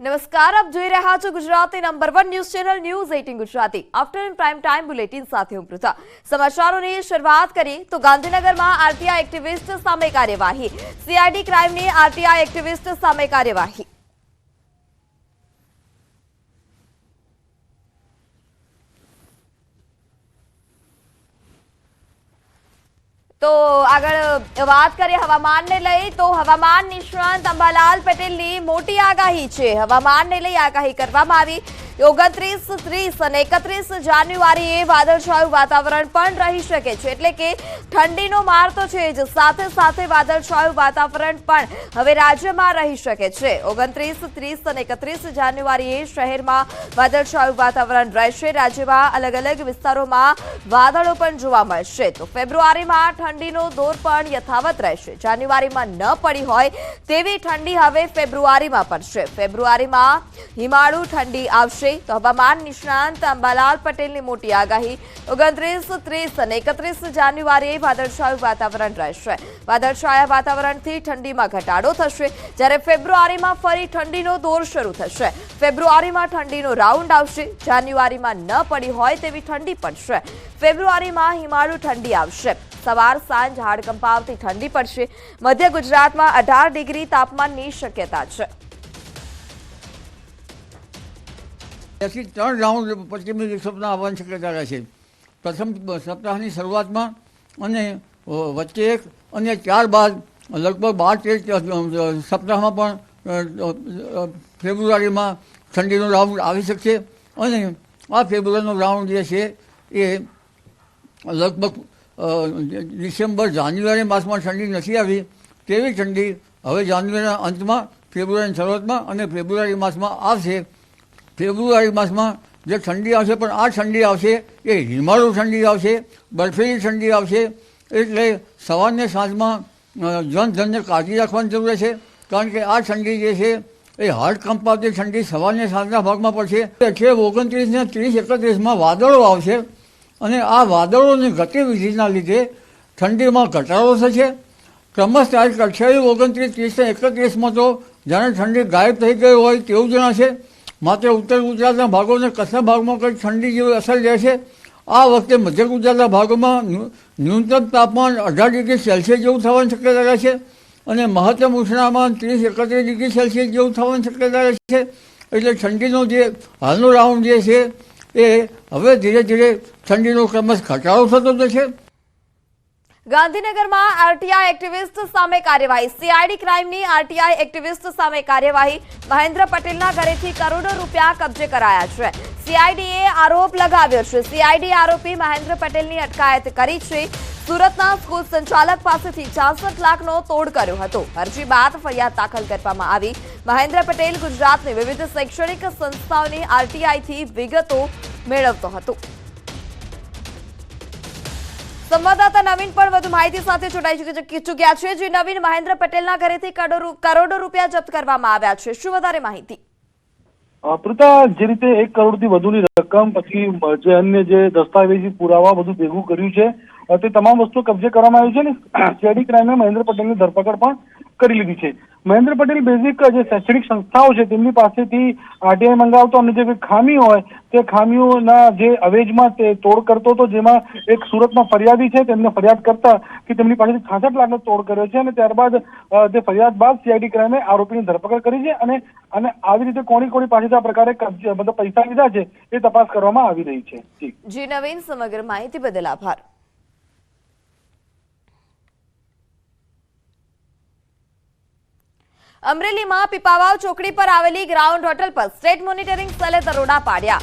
નમસ્કાર, આપ જોઈ રહ્યા છો Gujarati number 1 news channel news 18 Gujarati. Afternoon prime time bulletin સાથે હું પૃથા। સમાચારોની શરૂઆત કરીએ તો ગાંધીનગરમાં આરટીઆઈ એક્ટિવિસ્ટ સામે કાર્યવાહી। સીઆઈડી ક્રાઇમની આરટીઆઈ એક્ટિવિસ્ટ સામે કાર્યવાહી। તો આગળ વાત કરીએ હવામાનને લઈ તો હવામાન નિષ્ણાંત અંબાલાલ પટેલની મોટી આગાહી છે। હવામાનને લઈ આગાહી કરવામાં આવી। 29, 30 અને 31 જાન્યુઆરીએ વાદળછાયું વાતાવરણ પણ રહી શકે છે, એટલે કે ઠંડીનો માર તો છે જ, સાથે સાથે વાદળછાયું વાતાવરણ પણ હવે રાજ્યમાં રહી શકે છે। 29, 30 અને 31 જાન્યુઆરીએ શહેરમાં વાદળછાયું વાતાવરણ રહેશે। રાજ્યમાં અલગ અલગ વિસ્તારોમાં વાદળો પણ જોવા મળશે। તો ફેબ્રુઆરીમાં ઠંડીનો દોર પણ યથાવત રહેશે। જાન્યુઆરીમાં ન પડી હોય તેવી ઠંડી હવે ફેબ્રુઆરીમાં પડશે। ફેબ્રુઆરીમાં હિમાળુ ઠંડી આવશે। તો હવામાન નિષ્ણાંત અંબાલાલ પટેલની મોટી આગાહી। 29, 30 અને 31 જાન્યુઆરીએ વાદળછાયું વાતાવરણ રહેશે। વાદળછાયા વાતાવરણથી ઠંડીમાં ઘટાડો થશે, જ્યારે ફેબ્રુઆરીમાં ફરી ઠંડીનો દોર શરૂ થશે। ફેબ્રુઆરીમાં ઠંડીનો રાઉન્ડ આવશે। જાન્યુઆરીમાં ન પડી હોય તેવી ઠંડી પડશે। ફેબ્રુઆરીમાં હિમાળુ ઠંડી આવશે। સવાર સાંજ હાડકંપાવતી ઠંડી પડશે। મધ્ય ગુજરાતમાં 18 ડિગ્રી તાપમાનની શક્યતા છે। ત્યાંથી 3 રાઉન્ડ પશ્ચિમી વિક્ષોભના આવવાની શક્યતા રહે છે। પ્રથમ સપ્તાહની શરૂઆતમાં અને વચ્ચે એક અને 4 બાદ લગભગ 12-13 સપ્તાહમાં પણ ફેબ્રુઆરીમાં ઠંડીનો રાઉન્ડ આવી શકશે। અને આ ફેબ્રુઆરીનો રાઉન્ડ જે છે એ લગભગ ડિસેમ્બર જાન્યુઆરી માસમાં ઠંડી નથી આવી તેવી ઠંડી હવે જાન્યુઆરીના અંતમાં, ફેબ્રુઆરીની શરૂઆતમાં અને ફેબ્રુઆરી માસમાં આવશે। ફેબ્રુઆરી માસમાં જે ઠંડી આવશે, પણ આ ઠંડી આવશે એ હિમાળુ ઠંડી આવશે, બરફીલી ઠંડી આવશે। એટલે સવારને સાંજમાં જનધનને કાળજી રાખવાની જરૂર છે, કારણ કે આ ઠંડી જે છે એ હાડ કંપાવતી ઠંડી સવારને સાંજના ભાગમાં પડશે। 29 ને 30, 31માં વાદળો આવશે અને આ વાદળોની ગતિવિધિના લીધે ઠંડીમાં ઘટાડો થશે। ક્રમશ તારીખ 28, 29, 30 અને 31માં તો જાણે ઠંડી ગાયબ થઈ ગઈ હોય તેવું જણાશે। માત્ર ઉત્તર ગુજરાતના ભાગોને કચ્છના ભાગમાં કંઈક ઠંડી જેવી અસર રહેશે। આ વખતે મધ્ય ગુજરાતના ભાગોમાં ન્યૂનતમ તાપમાન 18 ડિગ્રી સેલ્સિયસ જેવું થવાની શક્યતા રહેશે અને મહત્તમ ઉષ્ણામાન 30-31 ડિગ્રી સેલ્સિયસ જેવું થવાની શક્યતા રહેશે। એટલે ઠંડીનો જે હાલનો રાઉન્ડ જે છે એ હવે ધીરે ધીરે ઠંડીનો ક્રમશ ઘટાડો થતો જશે। ગાંધીનગરમાં આરટીઆઈ એક્ટિવિસ્ટ સામે કાર્યવાહી। સીઆઈડી ક્રાઇમની આરટીઆઈ એક્ટિવિસ્ટ સામે કાર્યવાહી। મહેન્દ્ર પટેલના ઘરેથી કરોડો રૂપિયા કબજે કરાયા છે। સીઆઈડીએ આરોપ લગાવ્યો છે। સીઆઈડી આરોપી મહેન્દ્ર પટેલની અટકાયત કરી છે। સુરતના સ્કૂલ સંચાલક પાસેથી 66 લાખનો તોડ કર્યો હતો। અરજી બાદ ફરિયાદ દાખલ કરવામાં આવી। મહેન્દ્ર પટેલ ગુજરાતની વિવિધ શૈક્ષણિક સંસ્થાઓની આરટીઆઈથી વિગતો મેળવતો હતો। સંવાદદાતા નવીન પણ વધુ માહિતી સાથે જોડાઈ ચૂક્યા છે। જે નવીન, મહેન્દ્ર પટેલના ઘરેથી કરોડો રૂપિયા જપ્ત કરવામાં આવ્યા છે, શું વધારે માહિતી? પૃથા, જે રીતે 1 કરોડથી વધુની રકમ, પછી જે અન્ય જે દસ્તાવેજી પુરાવા બધું ભેગું કર્યું છે, તે તમામ વસ્તુ કબજે કરવામાં આવી છે ને સીઆઈડી ક્રાઇમે મહેન્દ્ર પટેલની ધરપકડ પણ કરી લીધી છે। મહેન્દ્ર પટેલ બેઝિક જે શૈક્ષણિક સંસ્થાઓ છે તેમની પાસેથી આરટીઆઈ મંગાવતો અને જે ખામી હોય તે ખામીઓના જે અવેજમાં તે તોડ કરતો હતો, જેમાં એક સુરતમાં ફરિયાદી છે તેમને ફરિયાદ કરતા કે તેમની પાસેથી 66 લાખનો તોડ કર્યો છે અને ત્યારબાદ તે ફરિયાદ બાદ સીઆઈડી ક્રાઇમે આરોપીની ધરપકડ કરી છે અને આવી રીતે કોની પાસેથી આ પ્રકારે મતલબ પૈસા લીધા છે એ તપાસ કરવામાં આવી રહી છે। જી નવીન, સમગ્ર માહિતી બદલ આભાર। અમરેલીમાં પીપાવાવ ચોકડી પર આવેલી ગ્રાઉન્ડ હોટલ પર સ્ટેટ મોનિટરિંગ સેલે દરોડા પાડ્યા।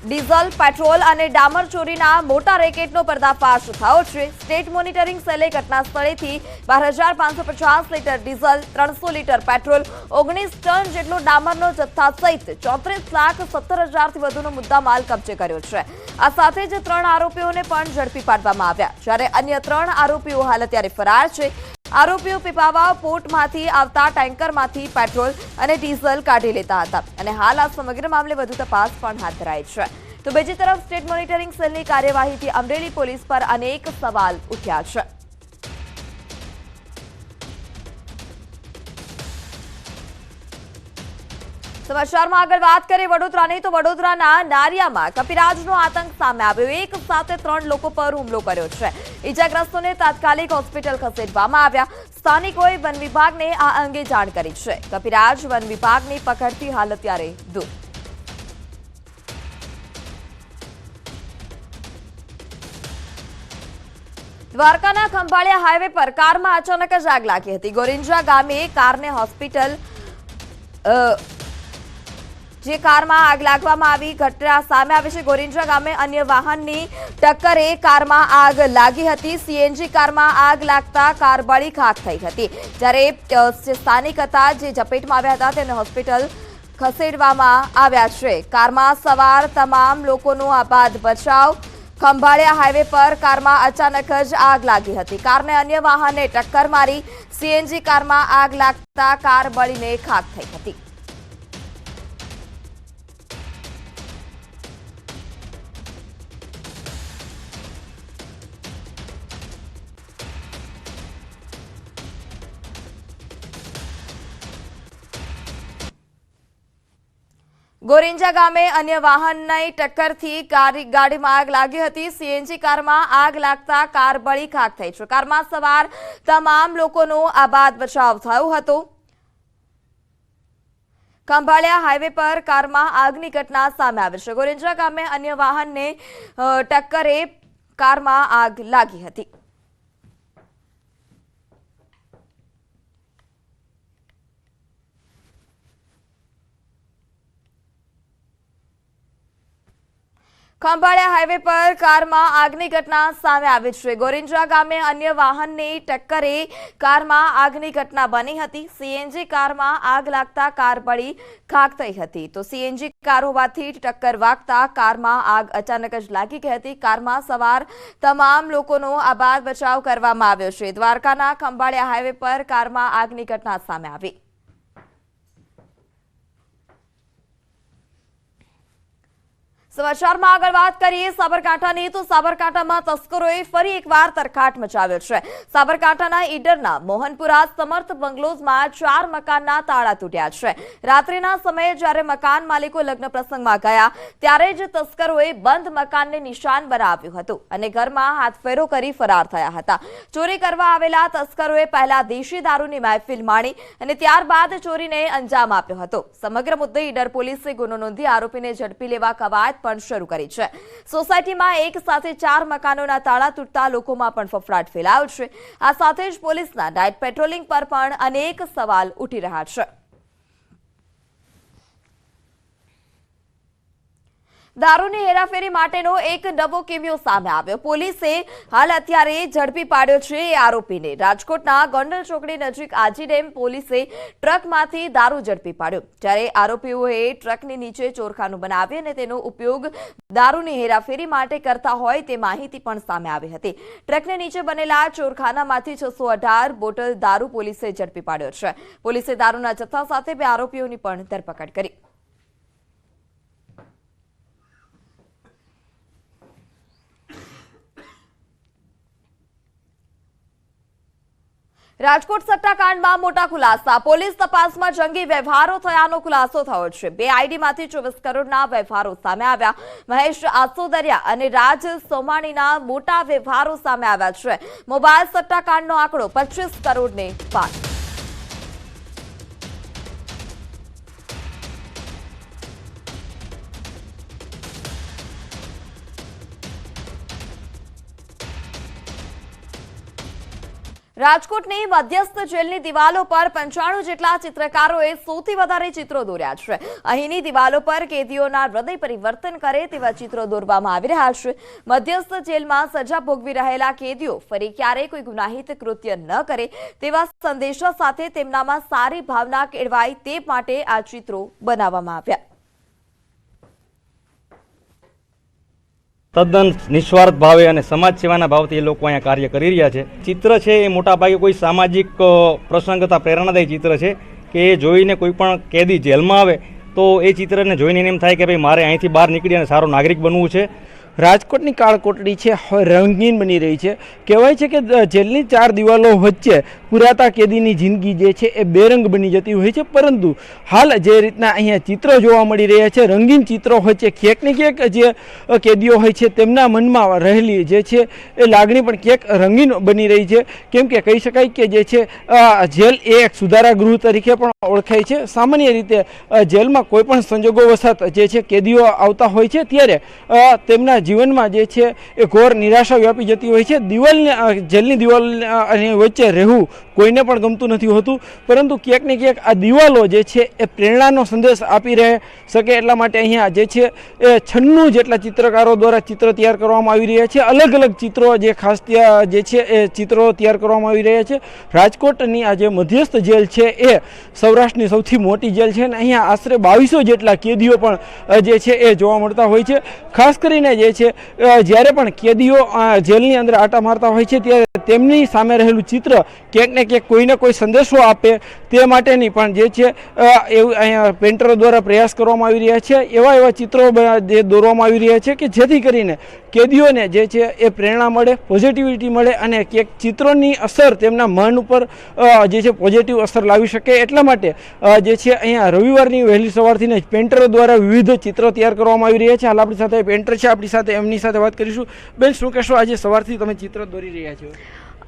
ડીઝલ, પેટ્રોલ અને ડામર ચોરીના મોટા રેકેટનો પર્દાફાશ થયો છે। સ્ટેટ મોનિટરિંગ સેલે ઘટના સ્થળેથી 12,550 litre diesel, 300 litre petrol, 19 ton જેટલો ડામરનો જથ્થા સહિત 34,70,000થી વધુનો મુદ્દામાલ કબજે કર્યો છે। આ સાથે જ 3 આરોપીઓને પણ ઝડપી પાડવામાં આવ્યા, જ્યારે અન્ય 3 આરોપીઓ હાલ અત્યારે ફરાર છે। આરોપીઓ પીપાવાવ પોર્ટમાંથી આવતા ટેન્કરમાંથી પેટ્રોલ અને ડીઝલ કાઢી લેતા હતા અને હાલ આ સમગ્ર મામલે વધુ તપાસ પણ હાથ ધરાઈ છે। તો બીજી તરફ સ્ટેટ મોનિટરિંગ સેલની કાર્યવાહીથી અમરેલી પોલીસ પર અનેક સવાલ ઉઠ્યા છે। સમાચારમાં આગળ વાત કરીએ વડોદરાની તો વડોદરાના નારિયામાં કપિરાજનો આતંક સામે આવ્યો. એક સાથે 3 લોકો પર હુમલો કર્યો છે. ઈજાગ્રસ્તોને તાત્કાલિક હોસ્પિટલ ખસેડવામાં આવ્યા. સ્થાનિકોએ વન વિભાગને આ અંગે જાણ કરી છે. કપિરાજ વન વિભાગની પકડથી હાલ અત્યારે દૂર. દ્વારકાના ખંભાળિયા હાઈવે પર કારમાં અચાનક જ આગ લાગી હતી. ગોરિંજા ગામે કારને હોસ્પિટલ જે કારમાં આગ લાગવામાં આવી ઘટના સામે આવી છે. ગોરિંજા ગામે અન્ય વાહનની ટક્કરે કારમાં આગ લાગી હતી. સીએનજી કારમાં આગ લાગતા કાર બળી ખાખ થઈ હતી. જ્યારે જે સ્થાનિક હતા જે ઝપેટમાં આવ્યા હતા તેને હોસ્પિટલ ખસેડવામાં આવ્યા છે. કારમાં સવાર તમામ લોકોનો આબાદ બચાવ. ખંભાળિયા હાઈવે પર કારમાં અચાનક જ આગ લાગી હતી. કારને અન્ય વાહને ટક્કર મારી. સીએનજી કારમાં આગ લાગતા કાર બળીને ખાખ થઈ હતી. ગોરિંજા ગામે અન્ય વાહનની ટક્કરથી ગાડીમાં આગ લાગી હતી. સીએનજી કારમાં આગ લાગતા કાર બળી ખાખ થઈ છે. કારમાં સવાર તમામ લોકોનો આબાદ બચાવ થયો હતો. ખંભાળિયા હાઈવે પર કારમાં આગની ઘટના સામે આવી છે. ગોરિંજા ગામે અન્ય વાહનને ટક્કરે કારમાં આગ લાગી હતી. ખંભાળિયા હાઈવે પર કારમાં આગની ઘટના સામે આવી છે. ગોરિંજા ગામે અન્ય વાહનની ટક્કરે કારમાં આગની ઘટના બની હતી. સીએનજી કારમાં આગ લાગતા કાર બળી ખાખ થઈ હતી. તો સીએનજી કાર હોવાથી ટક્કર વાગતા કારમાં આગ અચાનક જ લાગી ગઈ હતી. કારમાં સવાર તમામ લોકોનો આબાદ બચાવ કરવામાં આવ્યો છે. દ્વારકાના ખંભાળિયા હાઈવે પર કારમાં આગની ઘટના સામે આવી. સમાચારમાં આગળ વાત કરીએ સાબરકાંઠાની તો સાબરકાંઠામાં તસ્કરોએ ફરી એકવાર તરખાટ મચાવ્યો છે. સાબરકાંઠાના ઈડરના મોહનપુરા સમર્થ બંગલોઝમાં 4 મકાનના તાળા તૂટ્યા છે. રાત્રિના સમયે જ્યારે મકાન માલિકો લગ્ન પ્રસંગમાં ગયા ત્યારે જ તસ્કરોએ બંધ મકાનને નિશાન બનાવ્યું હતું અને ઘરમાં હાથફેરો કરી ફરાર થયા હતા. ચોરી કરવા આવેલા તસ્કરોએ પહેલા દેશી દારૂની મહેફિલ માણી અને ત્યારબાદ ચોરીને અંજામ આપ્યો હતો. સમગ્ર મુદ્દે ઈડર પોલીસે ગુનો નોંધી આરોપીને ઝડપી લેવા કવાયત શરૂ કરી છે. સોસાયટીમાં એક સાથે 4 મકાનોના તાળા તૂટતા લોકોમાં પણ ફફડાટ ફેલાયો છે. આ સાથે જ પોલીસના નાઇટ પેટ્રોલિંગ પર પણ અનેક સવાલ ઉઠી રહ્યા છે. દારૂની હેરાફેરી માટેનો એક નવો કિમિયો સામે આવ્યો. પોલીસે હાલ અત્યારે ઝડપી પાડ્યો છે એ આરોપીને. રાજકોટના ગોંડલ ચોકડી નજીક આજી ડેમ પોલીસે ટ્રકમાંથી દારૂ ઝડપી પાડ્યો. જ્યારે આરોપીઓએ ટ્રકની નીચે ચોરખાનું બનાવી અને તેનો ઉપયોગ દારૂની હેરાફેરી માટે કરતા હોય તે માહિતી પણ સામે આવી હતી. ટ્રકની નીચે બનેલા ચોરખાનામાંથી 618 બોટલ દારૂ પોલીસે ઝડપી પાડ્યો છે. પોલીસે દારૂના જથ્થા સાથે 2 આરોપીઓની પણ ધરપકડ કરી. રાજકોટ સટ્ટાકાંડમાં મોટા ખુલાસા. પોલીસ તપાસમાં જંગી વ્યવહારો થયાનો ખુલાસો થયો છે. 2 આઈડીમાંથી 24 કરોડના વ્યવહારો સામે આવ્યા. મહેશ આસોદરિયા અને રાજ સોમાણીના મોટા વ્યવહારો સામે આવ્યા છે. મોબાઈલ સટ્ટાકાંડનો આંકડો 25 કરોડને પાર. રાજકોટની મધ્યસ્થ જેલની દિવાલો પર 95 જેટલા ચિત્રકારોએ સૌથી વધારે ચિત્રો દોર્યા છે. અહીંની દિવાલો પર કેદીઓના હૃદય પરિવર્તન કરે તેવા ચિત્રો દોરવામાં આવી રહ્યા છે. મધ્યસ્થ જેલમાં સજા ભોગવી રહેલા કેદીઓ ફરી ક્યારેય કોઈ ગુનાહિત કૃત્ય ન કરે તેવા સંદેશા સાથે તેમનામાં સારી ભાવના કેળવાય તે માટે આ ચિત્રો બનાવવામાં આવ્યા. તદ્દન નિસ્વાર્થ ભાવે અને સમાજ સેવાના ભાવથી એ લોકો અહીંયા કાર્ય કરી રહ્યા છે. ચિત્ર છે એ મોટાભાગે કોઈ સામાજિક પ્રસંગ તથા પ્રેરણાદાયી ચિત્ર છે કે એ જોઈને કોઈ પણ કેદી જેલમાં આવે તો એ ચિત્રને જોઈને એમ થાય કે ભાઈ મારે અહીંથી બહાર નીકળી અને સારો નાગરિક બનવું છે. રાજકોટની કાળકોટડી છે રંગીન બની રહી છે. કહેવાય છે કે જેલની 4 દિવાલો વચ્ચે પુરાતા કેદીની જિંદગી જે છે એ બેરંગ બની જતી હોય છે. પરંતુ હાલ જે રીતના અહીંયા ચિત્રો જોવા મળી રહ્યા છે, રંગીન ચિત્રો હોય છે, ક્યાંક ને ક્યાંક જે કેદીઓ હોય છે તેમના મનમાં રહેલી જે છે એ લાગણી પણ ક્યાંક રંગીન બની રહી છે. કેમ કે કહી શકાય કે જે છે જેલ એ એક સુધારા ગૃહ તરીકે પણ ઓળખાય છે. સામાન્ય રીતે જેલમાં કોઈ પણ સંજોગો વસાત જે છે કેદીઓ આવતા હોય છે ત્યારે તેમના જીવનમાં જે છે એ ઘોર નિરાશા વ્યાપી જતી હોય છે. જેલની દિવાલ વચ્ચે રહેવું કોઈને પણ ગમતું નથી હોતું, પરંતુ ક્યાંક ને ક્યાંક આ દિવાલો જે છે એ પ્રેરણાનો સંદેશ આપી રહે શકે એટલા માટે અહીંયા જે છે એ 96 જેટલા ચિત્રકારો દ્વારા ચિત્ર તૈયાર કરવામાં આવી રહ્યા છે. અલગ અલગ ચિત્રો જે ખાસ ત્યાં જે છે એ ચિત્રો તૈયાર કરવામાં આવી રહ્યા છે. રાજકોટની આ જે મધ્યસ્થ જેલ છે એ સૌરાષ્ટ્રની સૌથી મોટી જેલ છે અને અહીંયા આશરે 2200 જેટલા કેદીઓ પણ જે છે એ જોવા મળતા હોય છે. ખાસ કરીને જે છે જ્યારે પણ કેદીઓ જેલની અંદર આટા મારતા હોય છે ત્યારે તેમની સામે રહેલું ચિત્ર ક્યાંક ને ક્યાંક કોઈને કોઈ સંદેશો આપે તે માટેની પણ જે છે એવું અહીંયા પેન્ટરો દ્વારા પ્રયાસ કરવામાં આવી રહ્યા છે. એવા ચિત્રો જે દોરવામાં આવી રહ્યા છે કે જેથી કરીને કેદીઓને જે છે એ પ્રેરણા મળે, પોઝિટિવિટી મળે અને ક્યાંક ચિત્રોની અસર તેમના મન ઉપર જે છે પોઝિટિવ અસર લાવી શકે. એટલા માટે જે છે અહીંયા રવિવારની વહેલી સવારથી જ પેન્ટરો દ્વારા વિવિધ ચિત્રો તૈયાર કરવામાં આવી રહ્યા છે. હાલ આપણી સાથે પેન્ટર છે, આપણી સાથે એમની સાથે વાત કરીશું. બેન, શું કહેશો, આજે સવારથી તમે ચિત્ર દોરી રહ્યા છો?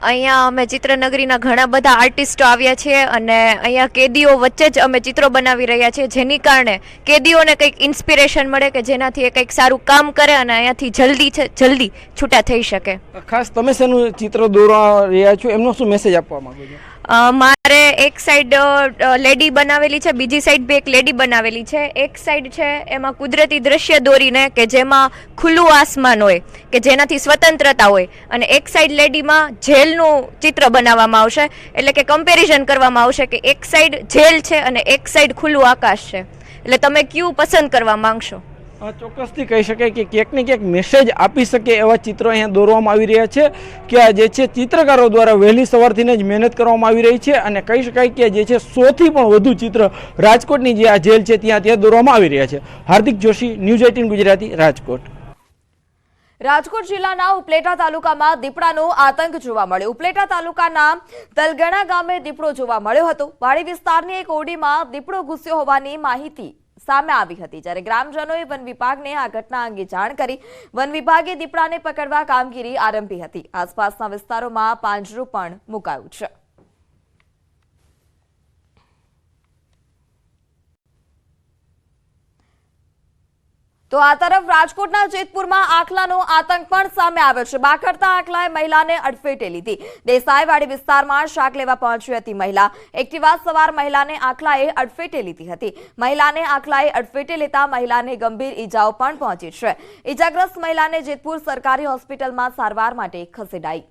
અહીંયા અમે ચિત્રનગરીના ઘણા બધા આર્ટિસ્ટો આવ્યા છે અને અહીંયા કેદીઓ વચ્ચે જ અમે ચિત્રો બનાવી રહ્યા છીએ, જેની કારણે કેદીઓને કંઈક ઇન્સ્પિરેશન મળે કે જેનાથી એ કંઈક સારું કામ કરે અને અહીંયાથી જલ્દી છૂટા થઈ શકે. ખાસ તમે શેનું ચિત્ર દોરવા રહ્યા છો, એમનો શું મેસેજ આપવા માંગો છો? મારે એક સાઈડ લેડી બનાવેલી છે, બીજી સાઈડ બી એક લેડી બનાવેલી છે. એક સાઈડ છે એમાં કુદરતી દ્રશ્ય દોરીને કે જેમાં ખુલ્લું આસમાન હોય કે જેનાથી સ્વતંત્રતા હોય, અને એક સાઈડ લેડીમાં જેલનું ચિત્ર બનાવવામાં આવશે. એટલે કે કમ્પેરિઝન કરવામાં આવશે કે એક સાઈડ જેલ છે અને એક સાઈડ ખુલ્લું આકાશ છે, એટલે તમે કયું પસંદ કરવા માંગશો? ચોક્કસથી કહી શકાય કે ક્યાંક ને ક્યાંક મેસેજ આપી શકે એવા ચિત્રો અહીંયા દોરવામાં આવી રહ્યા છે કે આ જે છે ચિત્રકારો દ્વારા વહેલી સવારથી જ મહેનત કરવામાં આવી રહી છે. અને કહી શકાય કે જે છે 100થી પણ વધુ ચિત્ર રાજકોટની જે આ જેલ છે ત્યાં દોરવામાં આવી રહ્યા છે. હાર્દિક જોશી, ન્યૂઝ 18 ગુજરાતી, રાજકોટ. રાજકોટ જિલ્લાના ઉપલેટા તાલુકામાં દીપડાનો આતંક જોવા મળ્યો. ઉપલેટા તાલુકાના તલગણા ગામે દીપડો જોવા મળ્યો હતો. વાડી વિસ્તારની એક ઓરડીમાં દીપડો ઘૂસ્યો હોવાની માહિતી સામે આવી હતી, જ્યારે ગ્રામજનોએ વન વિભાગને આ ઘટના અંગે જાણ કરી વન વિભાગે દીપડાને પકડવા કામગીરી આરંભી હતી. આસપાસના વિસ્તારોમાં પાંજરું પણ મુકાયું છે. તો આ તરફ રાજકોટના જેતપુરમાં આખલાનો આતંક પણ સામે આવ્યો છે. બાખડતા આખલાએ મહિલાને અડફેટે લીધી. દેસાઈવાડી વિસ્તારમાં શાક લેવા પહોંચી હતી મહિલા. એક્ટિવા સવાર મહિલાને આખલાએ અડફેટે લીધી હતી. મહિલાને આખલાએ અડફેટે લેતા મહિલાને ગંભીર ઈજાઓ પણ પહોંચી છે. ઈજાગ્રસ્ત મહિલાને જેતપુર સરકારી હોસ્પિટલમાં સારવાર માટે ખસેડાઈ.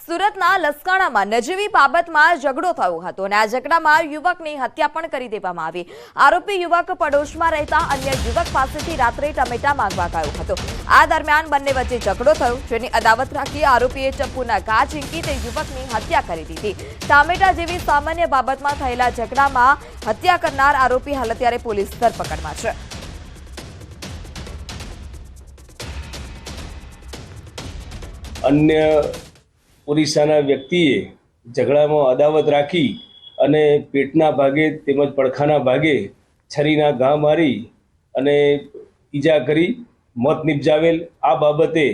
સુરતના લસકાણામાં નજીવી બાબતમાં ઝઘડો થયો હતો અને આ ઝઘડામાં યુવકની હત્યા પણ કરી દેવામાં આવી. આરોપી યુવક પડોશમાં રહેતા અન્ય યુવક પાસેથી રાત્રે ટમેટા માંગવા ગયો હતો. આ દરમિયાન બંને વચ્ચે ઝઘડો થયો, જેની અદાવત રાખી આરોપીએ ચપ્પુના ઘા ઝીંકી તે યુવકની હત્યા કરી દીધી. ટામેટા જેવી સામાન્ય બાબતમાં થયેલા ઝઘડામાં હત્યા કરનાર આરોપી હાલ અત્યારે પોલીસ ધરપકડમાં છે. અન્ય ઓરિસ્સાના વ્યક્તિએ ઝઘડામાં અદાવત રાખી અને પેટના ભાગે તેમજ પડખાના ભાગે છરીના ઘા મારી અને ઈજા કરી મોત નિપજાવેલ. આ બાબતે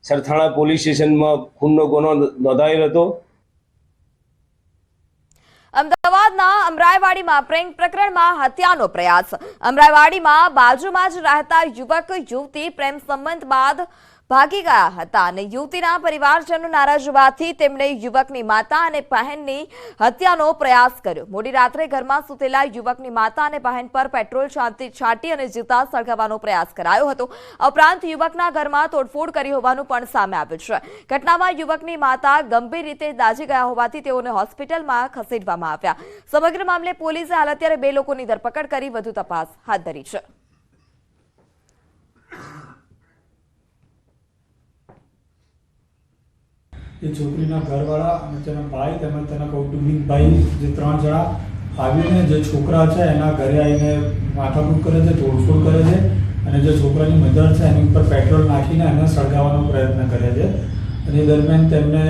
સરથાણા પોલીસ સ્ટેશનમાં ખૂનનો ગુનો નોંધાયેલ હતો. અમદાવાદના અમરાઈવાડીમાં પ્રેમ પ્રકરણમાં હત્યાનો પ્રયાસ. અમરાઈવાડીમાં બાજુમાં જ રહેતા યુવક યુવતી પ્રેમ સંબંધ બાદ ભાગી ગયા હતા અને યુવતીના પરિવારજનો નારાજ હોવાથી તેમણે યુવકની માતા અને બહેનની હત્યાનો પ્રયાસ કર્યો. મોડી રાત્રે ઘરમાં સૂતેલા યુવકની માતા અને બહેન પર પેટ્રોલ છાંટી અને જીવતા સળગાવવાનો પ્રયાસ કરાયો હતો. ઉપરાંત યુવકના ઘરમાં તોડફોડ કરી હોવાનું પણ સામે આવ્યું છે. ઘટનામાં યુવકની માતા ગંભીર રીતે દાઝી ગયા હોવાથી તેઓને હોસ્પિટલમાં ખસેડવામાં આવ્યા. સમગ્ર મામલે પોલીસે હાલ અત્યારે 2 લોકોની ધરપકડ કરી વધુ તપાસ હાથ ધરી છે. એ છોકરીના ઘરવાળા અને તેના ભાઈ તેમજ તેના કૌટુંબિક ભાઈ જે 3 જણા આવીને જે છોકરા છે એના ઘરે આવીને માથાકૂટ કરે છે, તોડફોડ કરે છે અને જે છોકરાની મધર છે એની ઉપર પેટ્રોલ નાખીને એને સળગાવવાનો પ્રયત્ન કરે છે અને એ દરમિયાન તેમને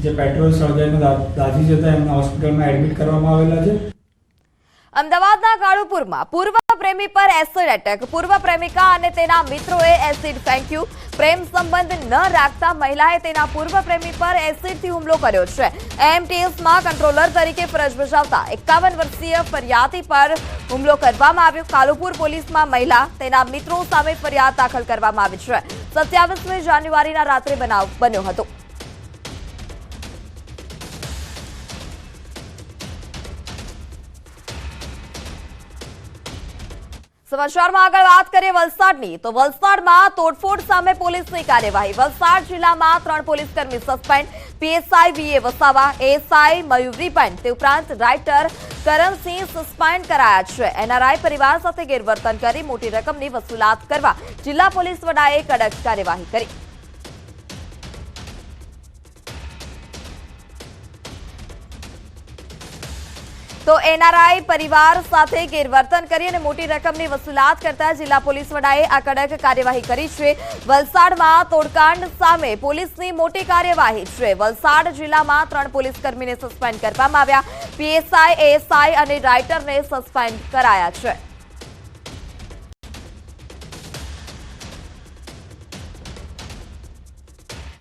જે પેટ્રોલ સળગાવીને દાઝી જતા એમને હોસ્પિટલમાં એડમિટ કરવામાં આવેલા છે. અમદાવાદના કાળુપુરમાં પૂર્વ પ્રેમી પર એસિડ એટેક. પૂર્વ પ્રેમિકા અને તેના મિત્રોએ એસિડ ફેંક્યું. પ્રેમ સંબંધ ન રાખતા મહિલાએ તેના પૂર્વ પ્રેમી પર એસિડથી હુમલો કર્યો છે. એએમટીએસમાં કંટ્રોલર તરીકે ફરજ બજાવતા 51 વર્ષીય ફરિયાદી પર હુમલો કરવામાં આવ્યો. કાલુપુર પોલીસમાં મહિલા તેના મિત્રો સામે ફરિયાદ દાખલ કરવામાં આવી છે. 27મી જાન્યુઆરીના રાત્રે બનાવ બન્યો હતો. સમાચારમાં આગળ વાત કરીએ વલસાડની, તો વલસાડમાં તોડફોડ સામે પોલીસની કાર્યવાહી. વલસાડ જિલ્લામાં 3 પોલીસકર્મી સસ્પેન્ડ. પીએસઆઈ વીએ વસાવા, એએસઆઈ મયુરીબેન તે ઉપરાંત રાઇટર કરણસિંહ સસ્પેન્ડ કરાયા છે. એનઆરઆઈ પરિવાર સાથે ગેરવર્તન કરી મોટી રકમની વસૂલાત કરવા જિલ્લા પોલીસ વડાએ કડક કાર્યવાહી કરી. તો એનઆરઆઈ પરિવાર સાથે ગેરવર્તન કરી અને મોટી રકમની વસૂલાત કરતા જિલ્લા પોલીસ વડાએ આ કડક કાર્યવાહી કરી છે. વલસાડમાં તોડકાંડ સામે પોલીસની મોટી કાર્યવાહી છે. વલસાડ જિલ્લામાં 3 પોલીસકર્મીને સસ્પેન્ડ કરવામાં આવ્યા. પીએસઆઈ, એએસઆઈ અને રાઇટરને સસ્પેન્ડ કરાયા છે.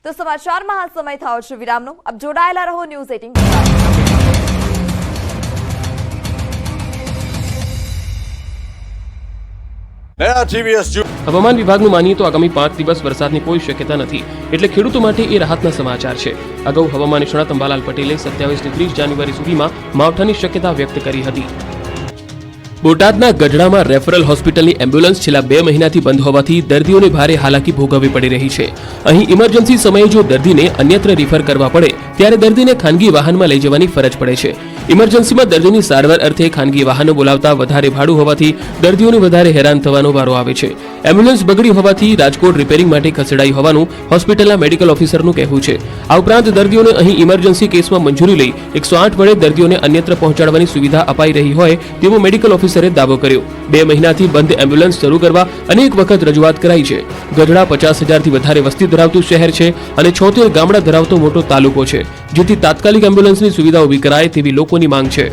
તો સમાચારમાં આ સમય થયો છે વિરામનો. अब જોડાયેલા રહો ન્યૂઝ 18 હવામાન વિભાગનું માનીએ તો આગામી 5 દિવસ વરસાદની કોઈ શક્યતા નથી, એટલે ખેડૂતો માટે એ રાહતના સમાચાર છે. અગાઉ હવામાન નિષ્ણાત અંબાલાલ પટેલે 27 થી 30 જાન્યુઆરી સુધીમાં માવઠાની શક્યતા વ્યક્ત કરી હતી. બોટાદના ગઢડામાં રેફરલ હોસ્પિટલની એમ્બ્યુલન્સ છેલ્લા 2 મહિનાથી બંધ હોવાથી દર્દીઓને ભારે હાલાકી ભોગવવી પડી રહી છે. અહીં ઇમરજન્સી સમયે જો દર્દીને અન્યત્ર રિફર કરવા પડે ત્યારે દર્દીને ખાનગી વાહનમાં લઈ જવાની ફરજ પડે છે. ઇમરજન્સીમાં દર્દીની સારવાર અર્થે ખાનગી વાહનો બોલાવતા વધારે ભાડું હોવાથી દર્દીઓને વધારે હેરાન થવાનો વારો આવે છે. એમ્બ્યુલન્સ બગડી હોવાથી રાજકોટ રિપેરિંગ માટે ખસેડાઈ હોવાનું હોસ્પિટલના મેડિકલ ઓફિસરનું કહેવું છે. આ ઉપરાંત દર્દીઓને અહીં ઇમરજન્સી કેસમાં મંજૂરી લઈ 108 વડે દર્દીઓને અન્યત્ર પહોંચાડવાની સુવિધા અપાઈ રહી હોય તેવો મેડિકલ ઓફિસરે દાવો કર્યો. 2 મહિનાથી બંધ એમ્બ્યુલન્સ શરૂ કરવા અનેક વખત રજૂઆત કરાઈ છે. ગઢડા 50,000થી વધારે વસ્તી ધરાવતું શહેર છે અને 76 ગામડા ધરાવતો મોટો તાલુકો છે, જેથી તાત્કાલિક એમ્બ્યુલન્સની સુવિધા ઊભી કરાય તેવી લોકોની માંગ છે.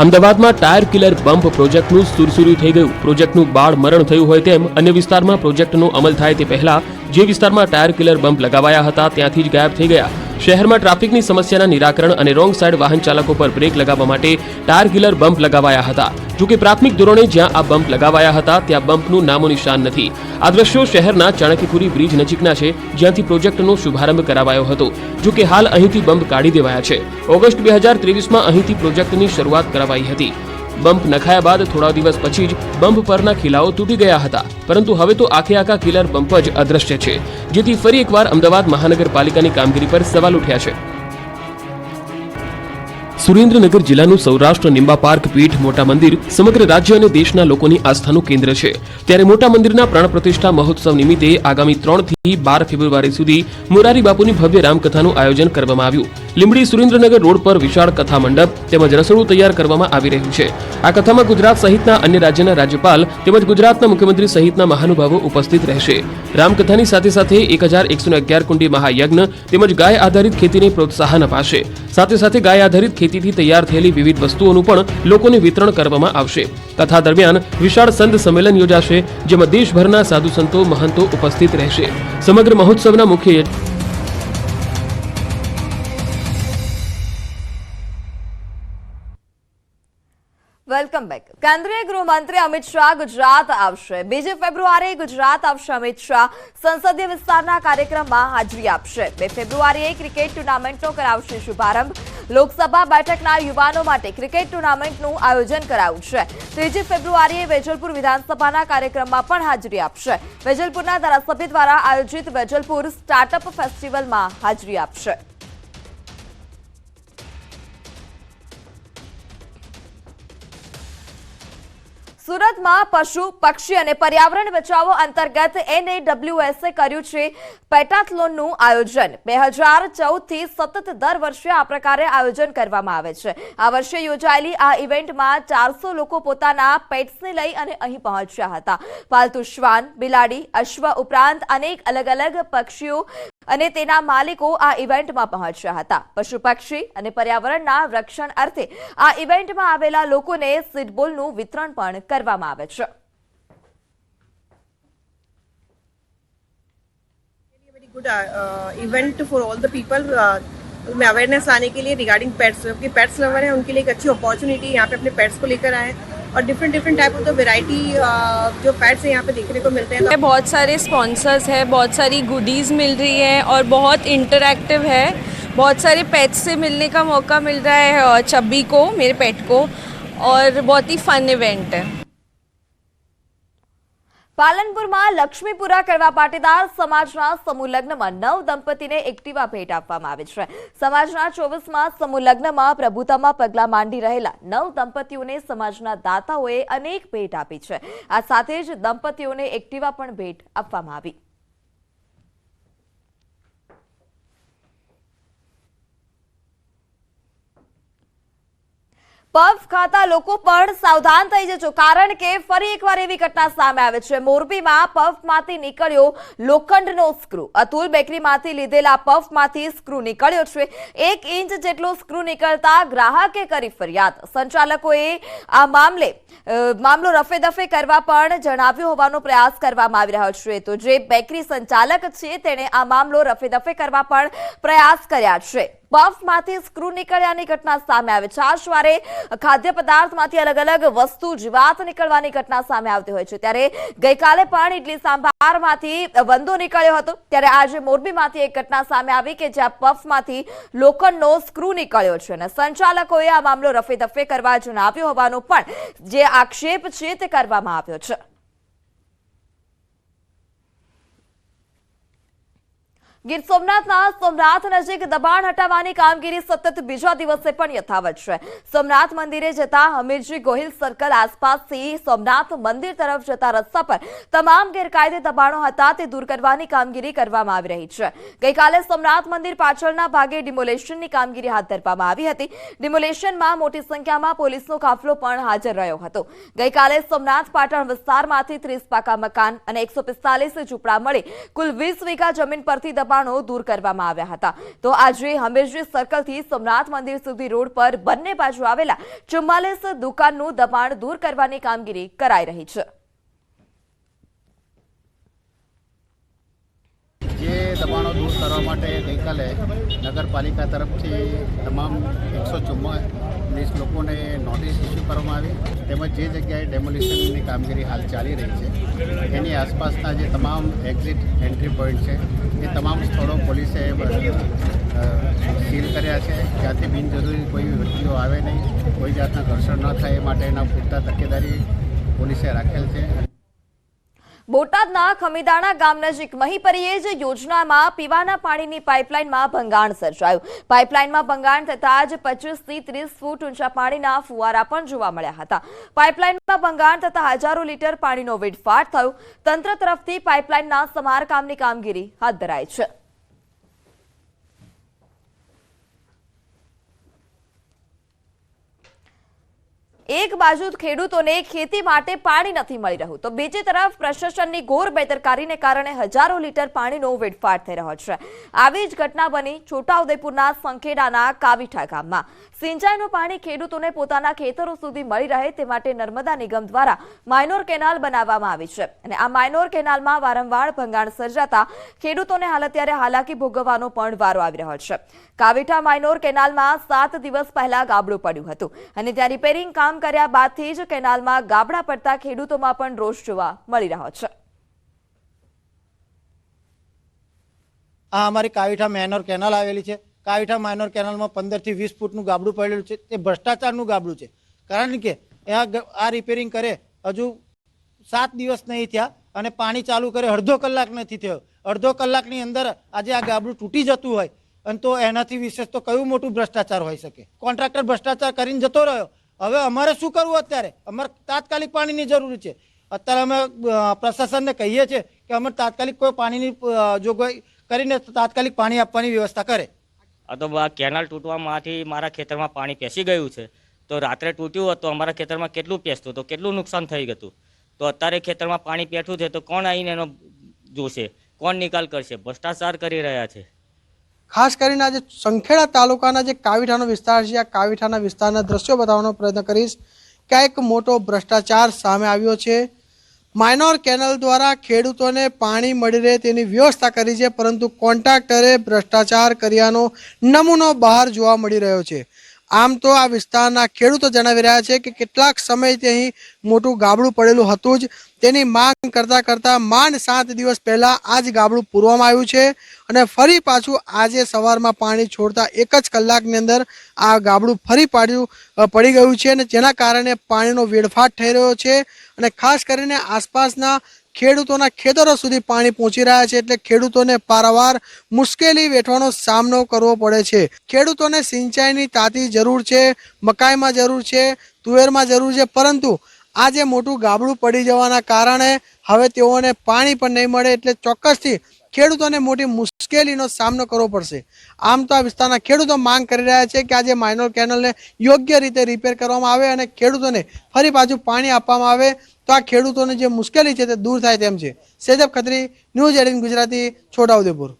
અમદાવાદમાં ટાયર કિલર બમ્પ પ્રોજેક્ટનું સુરસુર્યું થઈ ગયું. પ્રોજેક્ટનું બાળ મરણ થયું હોય તેમ અન્ય વિસ્તારમાં પ્રોજેક્ટનો અમલ થાય તે પહેલા જે વિસ્તારમાં ટાયર કિલર બમ્પ લગાવાયા હતા ત્યાંથી જ ગાયબ થઈ ગયા. શહેરમાં ટ્રાફિકની સમસ્યાના નિરાકરણ અને રોંગ સાઈડ વાહન ચાલકો પર બ્રેક લગાવવા માટે ટાયર કિલર બમ્પ લગાવાયા હતા. જોકે પ્રાથમિક ધોરણે જ્યાં આ બમ્પ લગાવાયા હતા ત્યાં બમ્પનું નામો નિશાન નથી. આ દ્રશ્યો શહેરના ચાણક્યપુરી બ્રિજ નજીકના છે, જ્યાંથી પ્રોજેક્ટનો શુભારંભ કરાવાયો હતો. જોકે હાલ અહીંથી બમ્પ કાઢી દેવાયા છે. ઓગસ્ટ 2023માં અહીંથી પ્રોજેક્ટની શરૂઆત કરાવાઈ હતી. બમ્પ નખાયા બાદ થોડા દિવસ પછી જ બમ્પ પરના ખીલાઓ તૂટી ગયા હતા, પરંતુ હવે તો આખે આખા કિલર બમ્પ જ અદ્રશ્ય છે, જેથી ફરી એકવાર અમદાવાદ મહાનગરપાલિકાની કામગીરી પર સવાલ ઉઠ્યા છે. સુરેન્દ્રનગર જિલ્લાનું સૌરાષ્ટ્ર નિંબા પાર્ક પીઠ મોટા મંદિર સમગ્ર રાજ્ય અને દેશના લોકોની આસ્થાનું કેન્દ્ર છે. ત્યારે મોટા મંદિરના પ્રાણ પ્રતિષ્ઠા મહોત્સવ નિમિત્તે આગામી 3 થી 12 ફેબ્રુઆરી સુધી મોરારી બાપુની ભવ્ય રામકથાનું આયોજન કરવામાં આવ્યું. લીંબડી સુરેન્દ્રનગર રોડ પર વિશાળ કથા મંડપ તેમજ રસોડું તૈયાર કરવામાં આવી રહ્યું છે. આ કથામાં ગુજરાત સહિતના અન્ય રાજ્યના રાજ્યપાલ તેમજ ગુજરાતના મુખ્યમંત્રી સહિતના મહાનુભાવો ઉપસ્થિત રહેશે. રામકથાની સાથે સાથે 1111 કુંડી મહાયજ્ઞ તેમજ ગાય આધારિત ખેતીને પ્રોત્સાહન અપાશે. સાથે સાથે ગાય આધારિત ખેતીથી તૈયાર થયેલી વિવિધ વસ્તુઓનું પણ લોકોને વિતરણ કરવામાં આવશે. કથા દરમિયાન વિશાળ સંત સંમેલન યોજાશે, જેમાં દેશભરના સાધુ સંતો મહંતો ઉપસ્થિત રહેશે. સમગ્ર મહોત્સવના મુખ્ય વેલકમ બેક. કેન્દ્રીય ગૃહમંત્રી અમિત શાહ ગુજરાત આવશે. 2 ફેબ્રુઆરીએ ગુજરાત આવશે અમિત શાહ. સંસદીય વિસ્તારના કાર્યક્રમમાં હાજરી આપશે. 2 ફેબ્રુઆરીએ ક્રિકેટ ટુર્નામેન્ટનો કરાવશે શુભારંભ. લોકસભા બેઠકના યુવાનો માટે ક્રિકેટ ટુર્નામેન્ટનું આયોજન કરાયું છે. 3 ફેબ્રુઆરીએ વેજલપુર વિધાનસભાના કાર્યક્રમમાં પણ હાજરી આપશે. વેજલપુરના ધારાસભ્ય દ્વારા આયોજિત વેજલપુર સ્ટાર્ટઅપ ફેસ્ટિવલમાં હાજરી આપશે. સુરતમાં પશુ પક્ષી અને પર્યાવરણ બચાવો અંતર્ગત NAWSએ કર્યું છે પેટાથલોનનું આયોજન 2014 થી સતત દર વર્ષે આ પ્રકારે આયોજન કરવામાં આવે છે। આ વર્ષે યોજાયેલી આ ઇવેન્ટમાં 400 લોકો પોતાના પેટ્સને લઈ અને અહીં પહોંચ્યા હતા। પાલતુ શ્વાન, બિલાડી, અશ્વ ઉપરાંત અનેક અલગ અલગ પક્ષીઓ અને તેના માલિકો આ ઇવેન્ટમાં પહોંચ્યા હતા। પશુ પક્ષી અને પર્યાવરણના રક્ષણ અર્થે આ ઇવેન્ટમાં આવેલા લોકોને સીડબોલનું વિતરણ પણ કરવામાં આવે છે। Very good event for all the people में अवेयरनेस लाने के लिए रिगार्डिंग पेट्स, जो पेट्स लवर हैं उनके लिए एक अच्छी अपॉर्चुनिटी यहाँ पे अपने पेट्स को लेकर आए और different type of the variety जो पेट्स हैं यहाँ पे देखने को मिलते हैं। बहुत सारे स्पॉन्सर्स हैं, बहुत सारी गुडीज़ मिल रही हैं और बहुत इंटरैक्टिव है। बहुत सारे पेट्स से मिलने का मौका मिल रहा है चब्बी को, मेरे पेट को, और बहुत ही फन इवेंट है। પાલનપુરમાં લક્ષ્મીપુરા કડવા પાટીદાર સમાજના સમૂહ લગ્નમાં 9 દંપતીને એક્ટિવા ભેટ આપવામાં આવી છે। સમાજના 24માં સમૂહ લગ્નમાં પ્રભુતામાં પગલાં માંડી રહેલા 9 દંપતીઓને સમાજના દાતાઓએ અનેક ભેટ આપી છે। આ સાથે જ દંપતીઓને એક્ટિવા પણ ભેટ આપવામાં આવી। પફ ખાતા લોકો પણ સાવધાન થઈ જજો, કારણ કે ફરી એકવાર એવી ઘટના સામે આવે છે। મોરબીમાં પફમાંથી નીકળ્યો લોખંડનો સ્ક્રૂ। અતુલ બેકરીમાંથી લીધેલા પફમાંથી સ્ક્રૂ નીકળ્યો છે। 1 ઇંચ જેટલો સ્ક્રૂ નીકળતા ગ્રાહકે કરી ફરિયાદ। સંચાલકોએ આ મામલો રફેદફે કરવા પણ જણાવ્યો હોવાનો પ્રયાસ કરવામાં આવી રહ્યો છે। તો જે બેકરી સંચાલક છે તેણે આ મામલો રફેદફે કરવા પણ પ્રયાસ કર્યા છે। પફમાંથી સ્ક્રૂ નીકળ્યાની ઘટના સામે આવે છે। આશવારે ખાદ્ય પદાર્થમાંથી અલગ અલગ વસ્તુ જીવાત નીકળવાની ઘટના સામે આવતી હોય છે। ત્યારે ગઈકાલે પણ ઇડલી સાંભારમાંથી વંદો નીકળ્યો હતો, ત્યારે આજે મોરબીમાંથી એક ઘટના સામે આવી કે જ્યાં પફમાંથી લોખંડનો સ્ક્રૂ નીકળ્યો છે અને સંચાલકોએ આ મામલો રફેદફે કરવા જણાવ્યો હોવાનો પણ જે આક્ષેપ છે તે કરવામાં આવ્યો છે। ગીર સોમનાથના સોમનાથ નજીક દબાણ હટાવવાની કામગીરી સતત બીજા દિવસે પણ યથાવત છે। સોમનાથ મંદિરે જતા હમીરજી ગોહિલ સર્કલ આસપાસથી સોમનાથ મંદિર તરફ જતા રસ્તા પર તમામ ગેરકાયદે દબાણો હતા તે દૂર કરવાની કામગીરી કરવામાં આવી રહી છે। ગઈકાલે સોમનાથ મંદિર પાછળના ભાગે ડિમોલેશનની કામગીરી હાથ ધરવામાં આવી હતી। ડિમોલેશનમાં મોટી સંખ્યામાં પોલીસનો કાફલો પણ હાજર રહ્યો હતો। ગઈકાલે સોમનાથ પાટણ વિસ્તારમાંથી 30 પાકા મકાન અને 145 ઝૂંપડા મળી કુલ 20 વીઘા જમીન પરથી દબાણો દૂર કરવામાં આવ્યા હતા। તો આજે હમીરજી સર્કલથી સોમનાથ મંદિર સુધી રોડ પર બંને બાજુ આવેલા 44 દુકાનનું દબાણ દૂર કરવાની કામગીરી કરાઈ રહી છે। જે દબાણો દૂર કરવા માટે ગઈકાલે નગરપાલિકા તરફથી તમામ 144 લોકોને નોટિસ ઇસ્યુ કરવામાં આવી, તેમજ જે જગ્યાએ ડેમોલિશનની કામગીરી હાલ ચાલી રહી છે એની આસપાસના જે તમામ એક્ઝિટ એન્ટ્રી પોઈન્ટ છે એ તમામ સ્થળો પોલીસે સીલ કર્યા છે। ત્યાંથી બિનજરૂરી કોઈ વ્યક્તિઓ આવે નહીં, કોઈ જાતના ઘર્ષણ ન થાય એ માટેના પૂરતા તકેદારી પોલીસે રાખેલ છે। બોટાદના ખમીદાણા ગામ નજીક મહીપરિયેજ યોજનામાં પીવાના પાણીની પાઇપલાઇનમાં ભંગાણ સર્જાયું। પાઇપલાઇનમાં ભંગાણ થતાં જ 25 થી 30 ફૂટ ઊંચા પાણીના ફુવારા પણ જોવા મળ્યા હતા। પાઇપલાઇનમાં ભંગાણ થતાં હજારો લીટર પાણીનો વેડફાટ થયો। તંત્ર તરફથી પાઇપલાઇનના સમારકામની કામગીરી હાથ ધરાઈ છે। એક બાજુ ખેડૂતોને ખેતી માટે પાણી નથી મળી રહ્યું, તો બીજી તરફ પ્રશાસનની ઘોર બેદરકારીને કારણે હજારો લીટર પાણીનો વેડફાટ થઈ રહ્યો છે। આવી જ ઘટના બની છોટાઉદેપુરના સંખેડાના કાવીઠા ગામમાં। સિંચાઈનું પાણી ખેડૂતોને પોતાના ખેતરો સુધી મળી રહે તે માટે નર્મદા નિગમ દ્વારા માઇનોર કેનાલ બનાવવામાં આવી છે અને આ માઇનોર કેનાલમાં વારંવાર ભંગાણ સર્જાતા ખેડૂતોને હાલ અત્યારે હાલાકી ભોગવવાનો પણ વારો આવી રહ્યો છે। કાવીઠા માઇનોર કેનાલમાં 7 દિવસ પહેલા ગાબડું પડ્યું હતું અને ત્યાં રિપેરિંગ કામ કર્યા બાદથી જ કેનાલમાં ગાબડા પડતા ખેડૂતોમાં પણ રોષ જોવા મળી રહ્યો છે। આ અમારી કાવીઠા માઇનોર કેનાલ આવેલી છે। કાવીઠા માઇનોર કેનાલમાં 15 થી 20 ફૂટનું ગાબડું પડેલું છે। તે ભ્રષ્ટાચારનું ગાબડું છે, કારણ કે આ રિપેરિંગ કરે હજુ 7 દિવસ નહીં થયા અને પાણી ચાલુ કરે અડધો કલાક નથી થયો। અડધો કલાકની અંદર આજે આ ગાબડું તૂટી જતું હોય અને તો એનાથી વિશેષ તો કયું મોટું ભ્રષ્ટાચાર હોઈ શકે। કોન્ટ્રાક્ટર ભ્રષ્ટાચાર કરીને જતો રહ્યો હવે અમારે શું કરવું? અત્યારે અમારે તાત્કાલિક પાણીની જરૂર છે. અત્યારે અમે પ્રશાસનને કહીએ છીએ કે અમે તાત્કાલિક કોઈ પાણીની જોગવાઈ કરીને તાત્કાલિક પાણી આપવાની વ્યવસ્થા કરે. આ તો કેનાલ તૂટવામાંથી મારા ખેતરમાં પાણી પેસી ગયું છે. તો રાત્રે તૂટ્યું હતું, અમારા ખેતરમાં કેટલું પેસતું હતું, કેટલું નુકસાન થઈ ગયું. તો અત્યારે ખેતરમાં પાણી પેઠું છે તો કોણ આવીને એનો જોશે, કોણ નિકાલ કરશે? ભ્રષ્ટાચાર કરી રહ્યા છે. ખાસ કરીને આજે સંખેડા તાલુકાના જે કાવીઠાનો વિસ્તાર છે, આ કાવીઠાના વિસ્તારના દ્રશ્યો બતાવવાનો પ્રયત્ન કરીશ કે આ એક મોટો ભ્રષ્ટાચાર સામે આવ્યો છે. માઇનોર કેનાલ દ્વારા ખેડૂતોને પાણી મળી રહે તેની વ્યવસ્થા કરી છે, પરંતુ કોન્ટ્રાક્ટરે ભ્રષ્ટાચાર કર્યાનો નમૂનો બહાર જોવા મળી રહ્યો છે. આમ તો આ વિસ્તારના ખેડૂતો જણાવી રહ્યા છે કે કેટલાક સમયથી અહીં મોટું ગાબડું પડેલું હતું જ, તેની માંગ કરતાં માંડ 7 દિવસ પહેલાં આ જ ગાબડું પૂરવામાં આવ્યું છે અને ફરી પાછું આજે સવારમાં પાણી છોડતા 1 જ કલાકની અંદર આ ગાબડું ફરી પડી ગયું છે અને જેના કારણે પાણીનો વેડફાટ થઈ રહ્યો છે અને ખાસ કરીને આસપાસના ખેડૂતોના ખેતરો સુધી પાણી પહોંચી રહ્યા છે. એટલે ખેડૂતોને પારાવાર મુશ્કેલી વેઠવાનો સામનો કરવો પડે છે. ખેડૂતોને સિંચાઈની તાતી જરૂર છે, મકાઈમાં જરૂર છે, તુવેરમાં જરૂર છે, પરંતુ આ જે મોટું ગાબડું પડી જવાના કારણે હવે તેઓને પાણી પણ નહીં મળે. એટલે ચોક્કસથી ખેડૂતોને મોટી મુશ્કેલીનો સામનો કરવો પડશે. આમ તો આ વિસ્તારના ખેડૂતો માંગ કરી રહ્યા છે કે આજે માઇનોર કેનાલને યોગ્ય રીતે રિપેર કરવામાં આવે અને ખેડૂતોને ફરી પાછું પાણી આપવામાં આવે તો આ ખેડૂતોને જે મુશ્કેલી છે તે દૂર થાય તેમ છે. સેજબ ખત્રી, ન્યૂઝ 18 ગુજરાતી, છોટાઉદેપુર.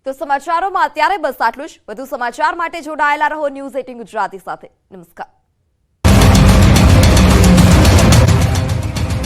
તો સમાચારોમાં અત્યારે બસ આટલું જ. વધુ સમાચાર માટે જોડાયેલા રહો ન્યૂઝ 18 ગુજરાતી સાથે. નમસ્કાર.